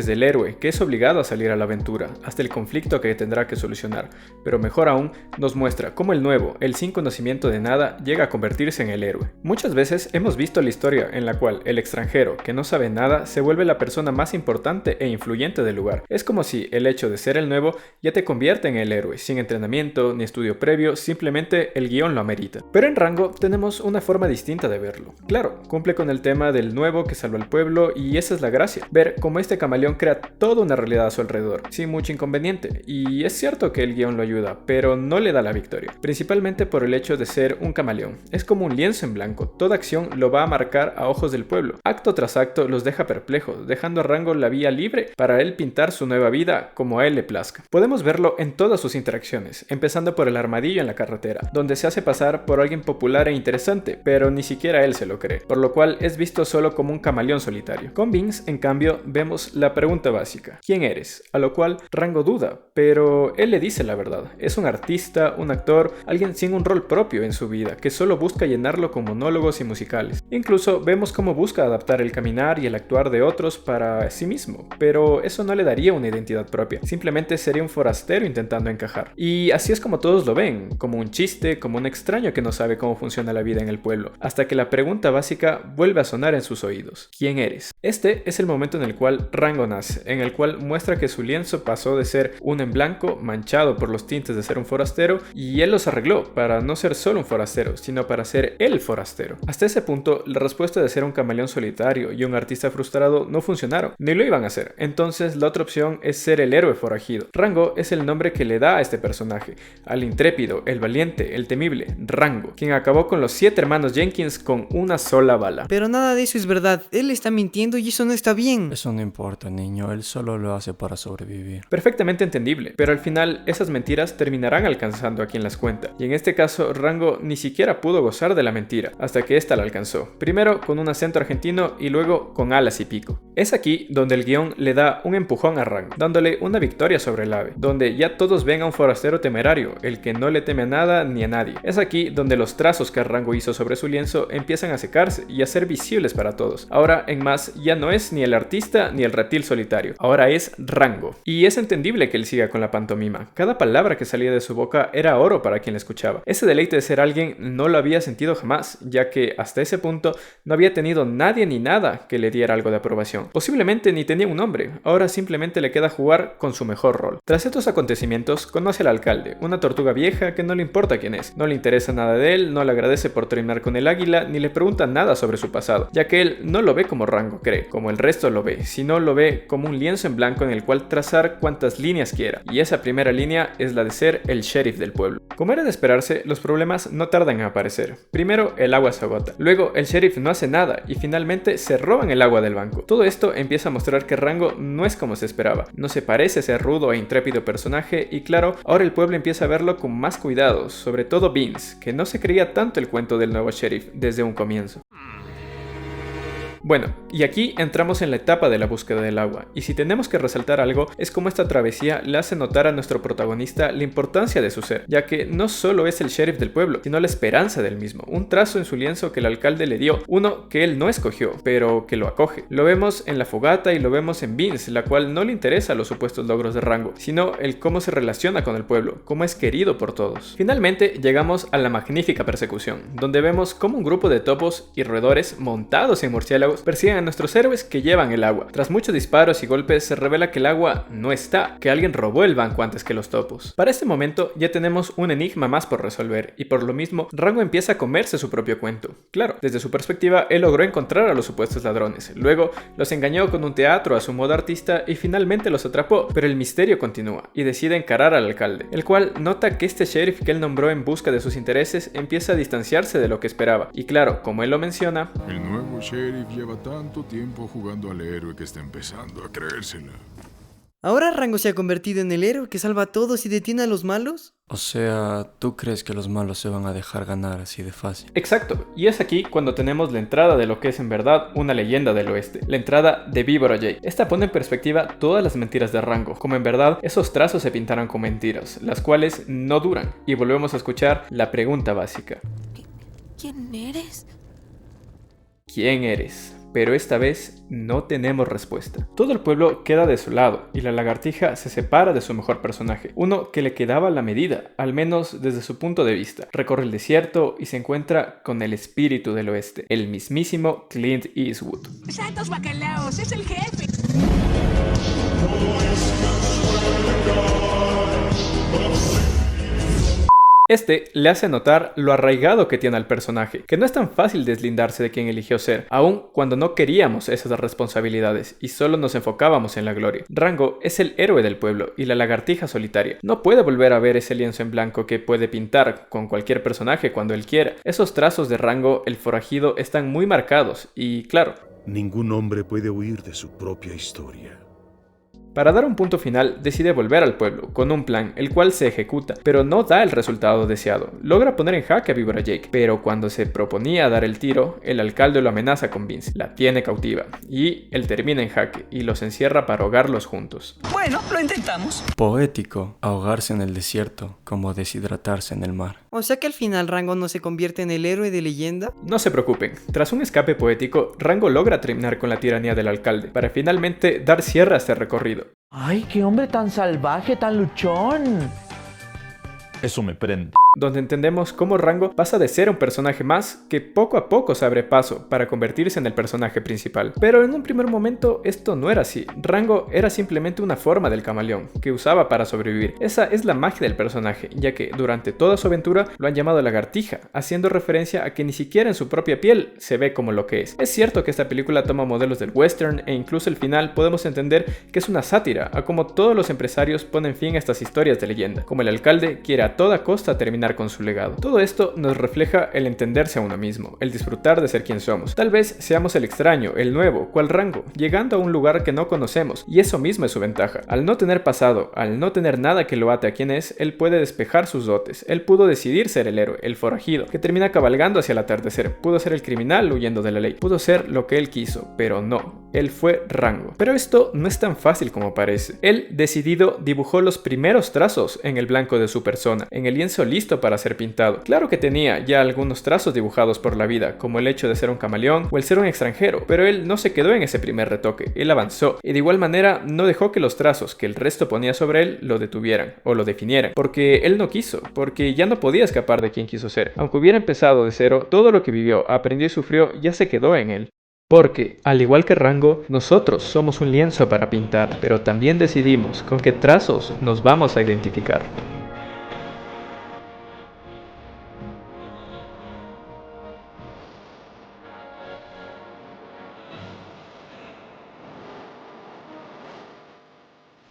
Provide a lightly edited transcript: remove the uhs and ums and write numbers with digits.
Desde el héroe, que es obligado a salir a la aventura, hasta el conflicto que tendrá que solucionar, pero mejor aún, nos muestra cómo el nuevo, el sin conocimiento de nada, llega a convertirse en el héroe. Muchas veces hemos visto la historia en la cual el extranjero, que no sabe nada, se vuelve la persona más importante e influyente del lugar. Es como si el hecho de ser el nuevo ya te convierte en el héroe, sin entrenamiento ni estudio previo, simplemente el guión lo amerita. Pero en Rango tenemos una forma distinta de verlo. Claro, cumple con el tema del nuevo que salva al pueblo y esa es la gracia, ver cómo este camaleón crea toda una realidad a su alrededor, sin mucho inconveniente, y es cierto que el guión lo ayuda, pero no le da la victoria, principalmente por el hecho de ser un camaleón. Es como un lienzo en blanco, toda acción lo va a marcar a ojos del pueblo. Acto tras acto los deja perplejos, dejando a Rango la vía libre para él pintar su nueva vida como a él le plazca. Podemos verlo en todas sus interacciones, empezando por el armadillo en la carretera, donde se hace pasar por alguien popular e interesante, pero ni siquiera él se lo cree, por lo cual es visto solo como un camaleón solitario. Con Vince, en cambio, vemos la pregunta básica: ¿quién eres? A lo cual Rango duda, pero él le dice la verdad. Es un artista, un actor, alguien sin un rol propio en su vida, que solo busca llenarlo con monólogos y musicales. Incluso vemos cómo busca adaptar el caminar y el actuar de otros para sí mismo, pero eso no le daría una identidad propia, simplemente sería un forastero intentando encajar. Y así es como todos lo ven, como un chiste, como un extraño que no sabe cómo funciona la vida en el pueblo, hasta que la pregunta básica vuelve a sonar en sus oídos: ¿quién eres? Este es el momento en el cual Rango nace, en el cual muestra que su lienzo pasó de ser un en blanco, manchado por los tintes de ser un forastero, y él los arregló para no ser solo un forastero, sino para ser el forastero. Hasta ese punto, la respuesta de ser un camaleón solitario y un artista frustrado no funcionaron, ni lo iban a hacer. Entonces la otra opción es ser el héroe forajido. Rango es el nombre que le da a este personaje, al intrépido, el valiente, el temible, Rango, quien acabó con los 7 hermanos Jenkins con una sola bala. Pero nada de eso es verdad, él está mintiendo y eso no está bien. Eso no importa, niño, él solo lo hace para sobrevivir. Perfectamente entendible, pero al final esas mentiras terminarán alcanzando a quien las cuenta, y en este caso Rango ni siquiera pudo gozar de la mentira, hasta que ésta la alcanzó, primero con un acento argentino y luego con alas y pico. Es aquí donde el guión le da un empujón a Rango, dándole una victoria sobre el ave, donde ya todos ven a un forastero temerario, el que no le teme a nada ni a nadie. Es aquí donde los trazos que Rango hizo sobre su lienzo empiezan a secarse y a ser visibles para todos. Ahora en más ya no es ni el artista ni el reptil solitario, ahora es Rango. Y es entendible que él siga con la pantomima. Cada palabra que salía de su boca era oro para quien la escuchaba. Ese deleite de ser alguien no lo había sentido jamás, ya que hasta ese punto no había tenido nadie ni nada que le diera algo de aprobación. Posiblemente ni tenía un nombre, ahora simplemente le queda jugar con su mejor rol. Tras estos acontecimientos, conoce al alcalde, una tortuga vieja que no le importa quién es, no le interesa nada de él, no le agradece por terminar con el águila, ni le pregunta nada sobre su pasado, ya que él no lo ve como Rango cree, como el resto lo ve, sino lo ve como un lienzo en blanco en el cual trazar cuantas líneas quiera, y esa primera línea es la de ser el sheriff del pueblo. Como era de esperarse, los problemas no tardan en aparecer. Primero, el agua se agota, luego el sheriff no hace nada, y finalmente se roban el agua del banco. Todo esto empieza a mostrar que Rango no es como se esperaba, no se parece a ese rudo e intrépido personaje, y claro, ahora el pueblo empieza a verlo con más cuidado, sobre todo Vince, que no se creía tanto el cuento del nuevo sheriff desde un comienzo. Bueno, y aquí entramos en la etapa de la búsqueda del agua, y si tenemos que resaltar algo, es como esta travesía le hace notar a nuestro protagonista la importancia de su ser, ya que no solo es el sheriff del pueblo, sino la esperanza del mismo, un trazo en su lienzo que el alcalde le dio, uno que él no escogió, pero que lo acoge. Lo vemos en la fogata y lo vemos en Vince, la cual no le interesa los supuestos logros de Rango, sino el cómo se relaciona con el pueblo, cómo es querido por todos. Finalmente llegamos a la magnífica persecución, donde vemos cómo un grupo de topos y roedores montados en murciélagos persiguen a nuestros héroes que llevan el agua. Tras muchos disparos y golpes se revela que el agua no está, que alguien robó el banco antes que los topos. Para este momento ya tenemos un enigma más por resolver, y por lo mismo Rango empieza a comerse su propio cuento. Claro, desde su perspectiva él logró encontrar a los supuestos ladrones, luego los engañó con un teatro a su modo artista y finalmente los atrapó, pero el misterio continúa y decide encarar al alcalde, el cual nota que este sheriff que él nombró en busca de sus intereses empieza a distanciarse de lo que esperaba, y claro, como él lo menciona, el nuevo sheriff lleva tanto tiempo jugando al héroe que está empezando a creérsela. ¿Ahora Rango se ha convertido en el héroe que salva a todos y detiene a los malos? O sea, ¿tú crees que los malos se van a dejar ganar así de fácil? Exacto, y es aquí cuando tenemos la entrada de lo que es en verdad una leyenda del oeste, la entrada de Víbora Jake. Esta pone en perspectiva todas las mentiras de Rango, como en verdad esos trazos se pintaron con mentiras, las cuales no duran, y volvemos a escuchar la pregunta básica. ¿Quién eres? ¿Quién eres? pero esta vez no tenemos respuesta. Todo el pueblo queda desolado y la lagartija se separa de su mejor personaje, uno que le quedaba a la medida, al menos desde su punto de vista. Recorre el desierto y se encuentra con el espíritu del oeste, el mismísimo Clint Eastwood. ¡Santos bacalaos! ¡Es el jefe! Este le hace notar lo arraigado que tiene al personaje, que no es tan fácil deslindarse de quien eligió ser, aun cuando no queríamos esas responsabilidades y solo nos enfocábamos en la gloria. Rango es el héroe del pueblo y la lagartija solitaria. No puede volver a ver ese lienzo en blanco que puede pintar con cualquier personaje cuando él quiera. Esos trazos de Rango, el forajido, están muy marcados y, claro, ningún hombre puede huir de su propia historia. para dar un punto final, decide volver al pueblo, con un plan, el cual se ejecuta, pero no da el resultado deseado. Logra poner en jaque a Víbora Jake, pero cuando se proponía dar el tiro, el alcalde lo amenaza con Vince, la tiene cautiva, y él termina en jaque, y los encierra para ahogarlos juntos. Bueno, lo intentamos. Poético, ahogarse en el desierto, como deshidratarse en el mar. O sea que al final Rango no se convierte en el héroe de leyenda. No se preocupen, tras un escape poético, Rango logra terminar con la tiranía del alcalde, para finalmente dar cierre a este recorrido. ¡Ay, qué hombre tan salvaje, tan luchón! Eso me prende. Donde entendemos cómo Rango pasa de ser un personaje más que poco a poco se abre paso para convertirse en el personaje principal. Pero en un primer momento esto no era así. Rango era simplemente una forma del camaleón que usaba para sobrevivir. Esa es la magia del personaje, ya que durante toda su aventura lo han llamado lagartija, haciendo referencia a que ni siquiera en su propia piel se ve como lo que es. Es cierto que esta película toma modelos del western e incluso al final podemos entender que es una sátira a cómo todos los empresarios ponen fin a estas historias de leyenda, como el alcalde quiere a toda costa terminar con su legado. Todo esto nos refleja el entenderse a uno mismo, el disfrutar de ser quien somos. Tal vez seamos el extraño, el nuevo, cual Rango, llegando a un lugar que no conocemos, y eso mismo es su ventaja. Al no tener pasado, al no tener nada que lo ate a quien es, él puede despejar sus dotes. Él pudo decidir ser el héroe, el forajido, que termina cabalgando hacia el atardecer. Pudo ser el criminal huyendo de la ley. Pudo ser lo que él quiso, pero no. Él fue Rango. Pero esto no es tan fácil como parece. Él, decidido, dibujó los primeros trazos en el blanco de su persona, en el lienzo listo para ser pintado. Claro que tenía ya algunos trazos dibujados por la vida, como el hecho de ser un camaleón o el ser un extranjero, pero él no se quedó en ese primer retoque, él avanzó, y de igual manera no dejó que los trazos que el resto ponía sobre él lo detuvieran o lo definieran, porque él no quiso, porque ya no podía escapar de quien quiso ser. Aunque hubiera empezado de cero, todo lo que vivió, aprendió y sufrió ya se quedó en él. Porque, al igual que Rango, nosotros somos un lienzo para pintar, pero también decidimos con qué trazos nos vamos a identificar.